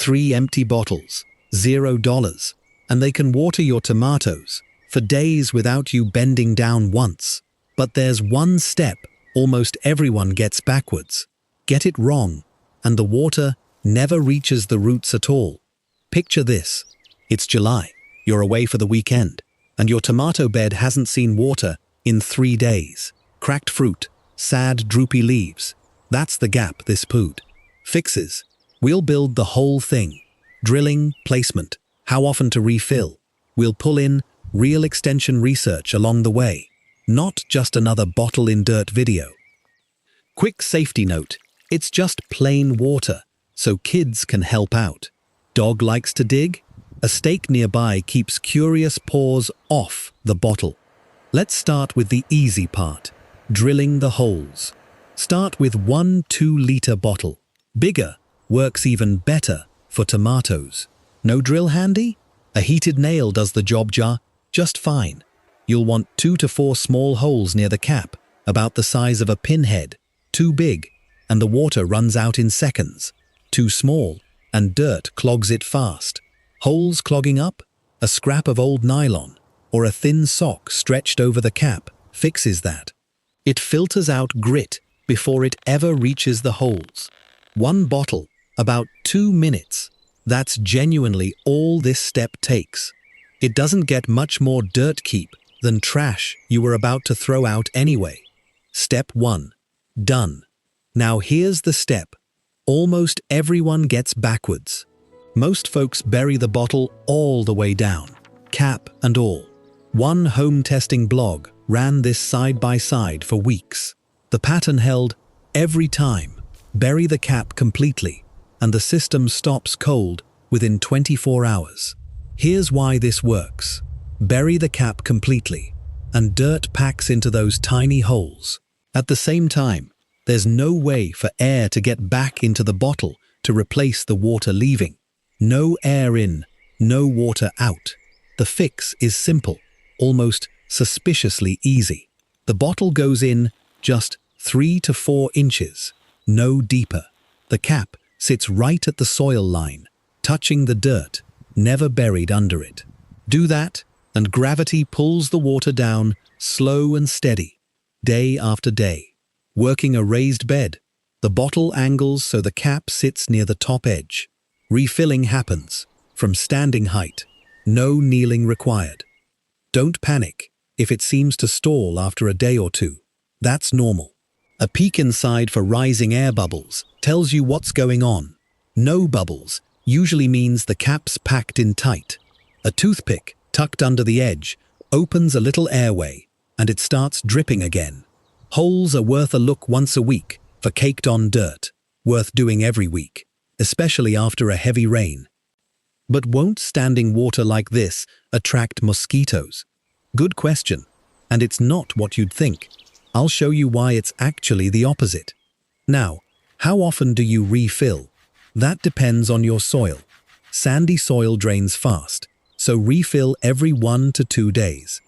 3 empty bottles, $0, and they can water your tomatoes for days without you bending down once. But there's one step almost everyone gets backwards. Get it wrong, and the water never reaches the roots at all. Picture this. It's July, you're away for the weekend, and your tomato bed hasn't seen water in 3 days. Cracked fruit, sad, droopy leaves. That's the gap this pooed fixes. We'll build the whole thing. Drilling, placement, how often to refill. We'll pull in real extension research along the way, not just another bottle in dirt video. Quick safety note, it's just plain water, so kids can help out. Dog likes to dig? A stake nearby keeps curious paws off the bottle. Let's start with the easy part, drilling the holes. Start with 1 2-liter bottle. Bigger works even better for tomatoes. No drill handy? A heated nail does the job just fine. You'll want 2 to 4 small holes near the cap, about the size of a pinhead. Too big, and the water runs out in seconds. Too small, and dirt clogs it fast. Holes clogging up? A scrap of old nylon or a thin sock stretched over the cap fixes that. It filters out grit before it ever reaches the holes. 1 bottle, about 2 minutes. That's genuinely all this step takes. It doesn't get much more dirt keep than trash you were about to throw out anyway. Step 1. Done. Now here's the step almost everyone gets backwards. Most folks bury the bottle all the way down, cap and all. One home testing blog ran this side by side for weeks. The pattern held every time. Bury the cap completely, and the system stops cold within 24 hours. Here's why this works. Bury the cap completely, and dirt packs into those tiny holes. At the same time, there's no way for air to get back into the bottle to replace the water leaving. No air in, no water out. The fix is simple, almost suspiciously easy. The bottle goes in just 3 to 4 inches, no deeper. The cap sits right at the soil line, touching the dirt, never buried under it. Do that, and gravity pulls the water down, slow and steady, day after day. Working a raised bed, the bottle angles so the cap sits near the top edge. Refilling happens from standing height, no kneeling required. Don't panic if it seems to stall after a day or two. That's normal. A peek inside for rising air bubbles tells you what's going on. No bubbles usually means the cap's packed in tight. A toothpick tucked under the edge opens a little airway, and it starts dripping again. Holes are worth a look once a week for caked-on dirt, worth doing every week, especially after a heavy rain. But won't standing water like this attract mosquitoes? Good question, and it's not what you'd think. I'll show you why it's actually the opposite. Now, how often do you refill? That depends on your soil. Sandy soil drains fast, so refill every 1 to 2 days.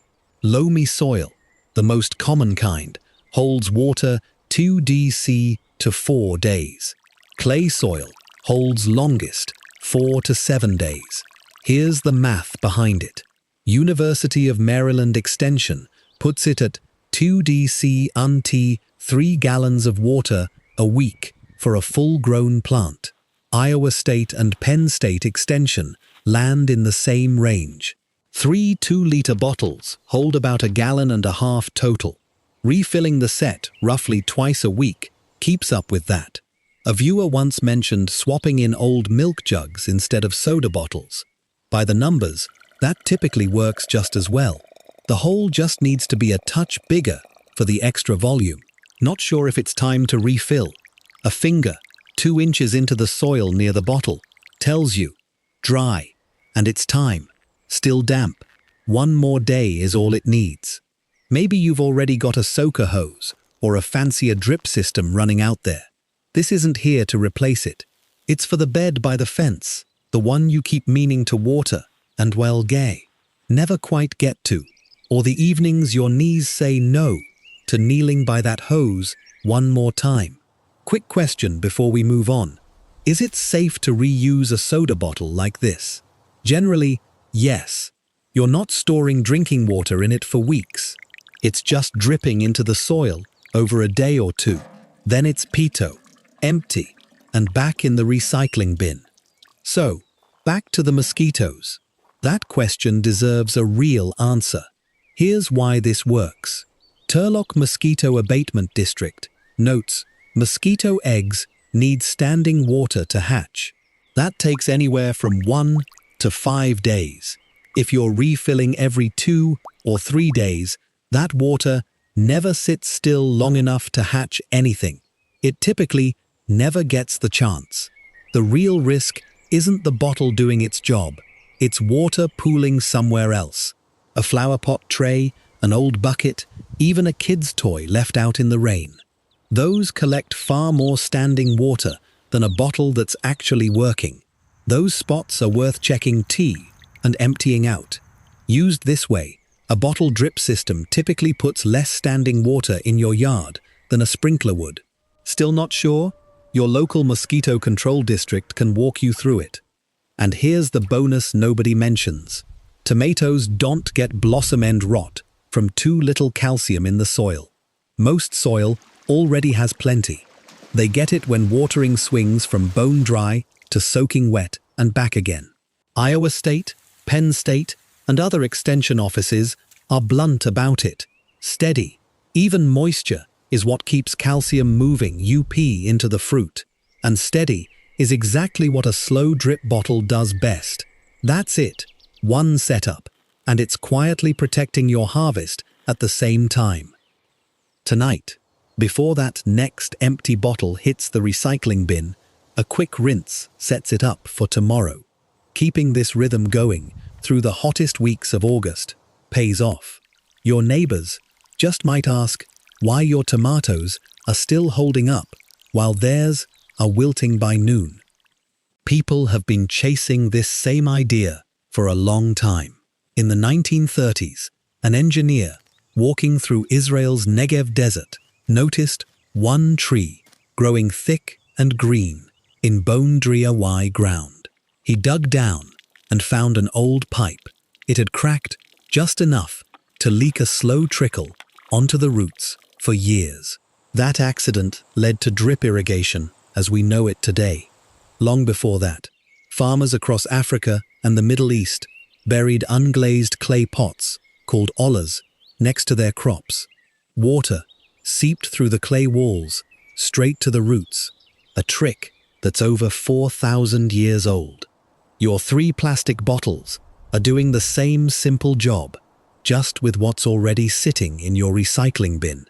Loamy soil, the most common kind, holds water 2 dc to 4 days. Clay soil holds longest, 4 to 7 days. Here's the math behind it. University of Maryland Extension puts it at 2 dc unto 3 gallons of water a week for a full-grown plant. Iowa State and Penn State Extension land in the same range. 3 2-liter bottles hold about 1.5 gallons total. Refilling the set roughly twice a week keeps up with that. A viewer once mentioned swapping in old milk jugs instead of soda bottles. By the numbers, that typically works just as well. The hole just needs to be a touch bigger for the extra volume. Not sure if it's time to refill. A finger 2 inches into the soil near the bottle tells you, dry, and it's time. Still damp. 1 more day is all it needs. Maybe you've already got a soaker hose or a fancier drip system running out there. This isn't here to replace it. It's for the bed by the fence, the one you keep meaning to water and, well, never quite get to, or the evenings your knees say no to kneeling by that hose one more time. Quick question before we move on. Is it safe to reuse a soda bottle like this? Generally, yes. You're not storing drinking water in it for weeks. It's just dripping into the soil over a day or two. Then it's peto, empty, and back in the recycling bin. So, back to the mosquitoes. That question deserves a real answer. Here's why this works. Turlock Mosquito Abatement District notes mosquito eggs need standing water to hatch. That takes anywhere from 1 to 5 days. If you're refilling every 2 or 3 days, that water never sits still long enough to hatch anything. It typically never gets the chance. The real risk isn't the bottle doing its job. It's water pooling somewhere else. A flower pot tray, an old bucket, even a kid's toy left out in the rain. Those collect far more standing water than a bottle that's actually working. Those spots are worth checking and emptying out. Used this way, a bottle drip system typically puts less standing water in your yard than a sprinkler would. Still not sure? Your local mosquito control district can walk you through it. And here's the bonus nobody mentions. Tomatoes don't get blossom end rot from too little calcium in the soil. Most soil already has plenty. They get it when watering swings from bone dry to soaking wet and back again. Iowa State, Penn State, and other extension offices are blunt about it. Steady, even moisture, is what keeps calcium moving into the fruit. And steady is exactly what a slow drip bottle does best. That's it. One setup, and it's quietly protecting your harvest at the same time. Tonight, before that next empty bottle hits the recycling bin, a quick rinse sets it up for tomorrow. Keeping this rhythm going through the hottest weeks of August pays off. Your neighbors just might ask why your tomatoes are still holding up while theirs are wilting by noon. People have been chasing this same idea for a long time. In the 1930s, an engineer walking through Israel's Negev desert noticed one tree growing thick and green in bone-dry ground. He dug down and found an old pipe. It had cracked just enough to leak a slow trickle onto the roots for years. That accident led to drip irrigation as we know it today. Long before that, farmers across Africa and the Middle East buried unglazed clay pots called ollas next to their crops. Water seeped through the clay walls straight to the roots, a trick that's over 4,000 years old. Your 3 plastic bottles are doing the same simple job, just with what's already sitting in your recycling bin.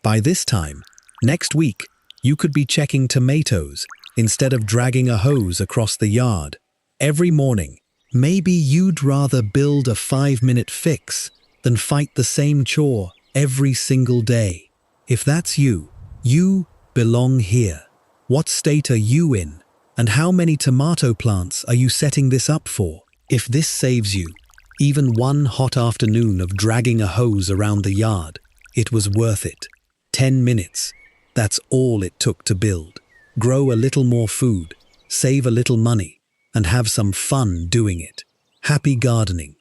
By this time, next week, you could be checking tomatoes instead of dragging a hose across the yard. Every morning, maybe you'd rather build a 5-minute fix than fight the same chore every single day. If that's you, you belong here. What state are you in? And how many tomato plants are you setting this up for? If this saves you even one hot afternoon of dragging a hose around the yard, it was worth it. 10 minutes. That's all it took to build. Grow a little more food, save a little money, and have some fun doing it. Happy gardening.